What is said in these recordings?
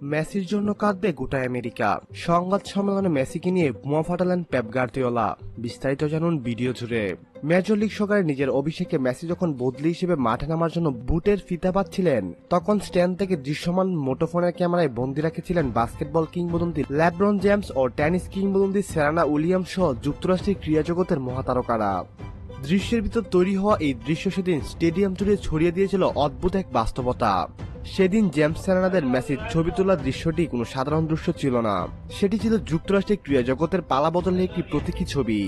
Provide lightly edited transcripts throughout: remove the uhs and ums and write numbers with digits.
মেসির জন্য কাঁদবে গোটা আমেরিকা। সংবাদ সম্মেলনে মেসিকে নিয়ে বোমা ফাটালেন পেপ গার্দিওলা। বিস্তারিত জানুন ভিডিও জুড়ে। মেজর লিগ সকারে নিজের অভিষেকে মেসি যখন বদলি হিসেবে মাঠে নামার জন্য বুটের ফিতা বাঁধছিলেন, তখন স্ট্যান্ড থেকে দৃশ্যমান মুঠোফোনের ক্যামেরায় বন্দী রেখেছিলেন বাস্কেটবল কিংবদন্তি লেব্রন জেমস ও টেনিস কিংবদন্তি সেরেনা উইলিয়ামস সহ যুক্তরাষ্ট্রের ক্রীড়া জগতের মহাতারকারা। দৃশ্যের ভিতর তৈরি হওয়া এই দৃশ্য সেদিন স্টেডিয়াম জুড়ে ছড়িয়ে দিয়েছিল অদ্ভুত এক বাস্তবতা। সেদিন জেমস সেরেনাদের মেসির ছবি তোলার দৃশ্যটি কোনো সাধারণ দৃশ্য ছিল না, সেটি ছিল যুক্তরাষ্ট্রের ক্রীড়া জগতের পালা বদলের একটি প্রতীকী ছবি।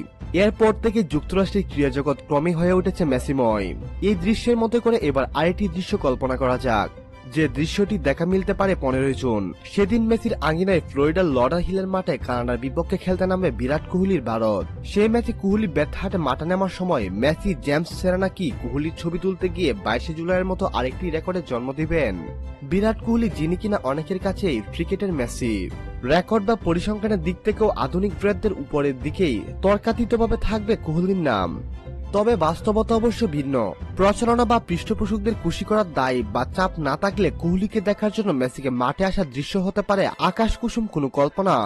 এরপর থেকে যুক্তরাষ্ট্রের ক্রীড়া জগৎ ক্রমে হয়ে উঠেছে মেসিময়। এই দৃশ্যের মধ্যে করে এবার আরেকটি দৃশ্য কল্পনা করা যাক, যে দৃশ্যটি দেখা মিলতে পারে 15 জুন। সেদিন মেসির আঙ্গিনায় ফ্লোরিডার লডার হিলের মাঠে কানাডার বিপক্ষে খেলতে নামবে বিরাট কোহলির ভারত। সেই ম্যাচে কোহলি ব্যাট হাতে মাঠে নামার সময় মেসি, জেমস সেরেনা কি কোহলির ছবি তুলতে গিয়ে 22 জুলাইয়ের মতো আরেকটি রেকর্ডের জন্ম দিবেন? বিরাট কোহলি, যিনি কিনা অনেকের কাছেই ক্রিকেটের মেসি, রেকর্ড বা পরিসংখ্যানের দিক থেকেও আধুনিক ব্র্যাডদের উপরের দিকেই তর্কাতীতভাবে থাকবে কোহলির নাম। তবে বাস্তবতা অবশ্য ভিন্ন। প্রচারণা বা পৃষ্ঠপোষকদের খুশি করার দায় বা চাপ না থাকলে কোহলিকে দেখার জন্য মেসিকে মাঠে আসার দৃশ্য হতে পারে আকাশ কুসুম কোনো কল্পনা।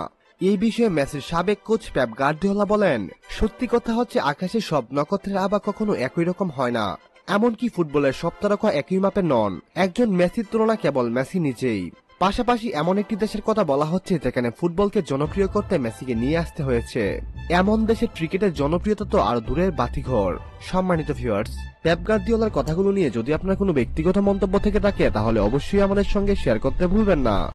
এই বিষয়ে মেসির সাবেক কোচ পেপ গার্দিওলা বলেন, সত্যি কথা হচ্ছে আকাশে সব নক্ষত্রের আভা কখনো একই রকম হয় না। এমনকি ফুটবলের সব তারকা একই মাপের নন। একজন মেসির তুলনা কেবল মেসি নিজেই। পাশাপাশি এমন একটি দেশের কথা বলা হচ্ছে যেখানে ফুটবলকে জনপ্রিয় করতে মেসিকে নিয়ে আসতে হয়েছে। এমন দেশে ক্রিকেটের জনপ্রিয়তা তো আরো দূরের বাতিঘর। সম্মানিত ভিউয়ার্স, পেপ গার্দিওলার কথাগুলো নিয়ে যদি আপনার কোনো ব্যক্তিগত মন্তব্য থেকে থাকে তাহলে অবশ্যই আমাদের সঙ্গে শেয়ার করতে ভুলবেন না।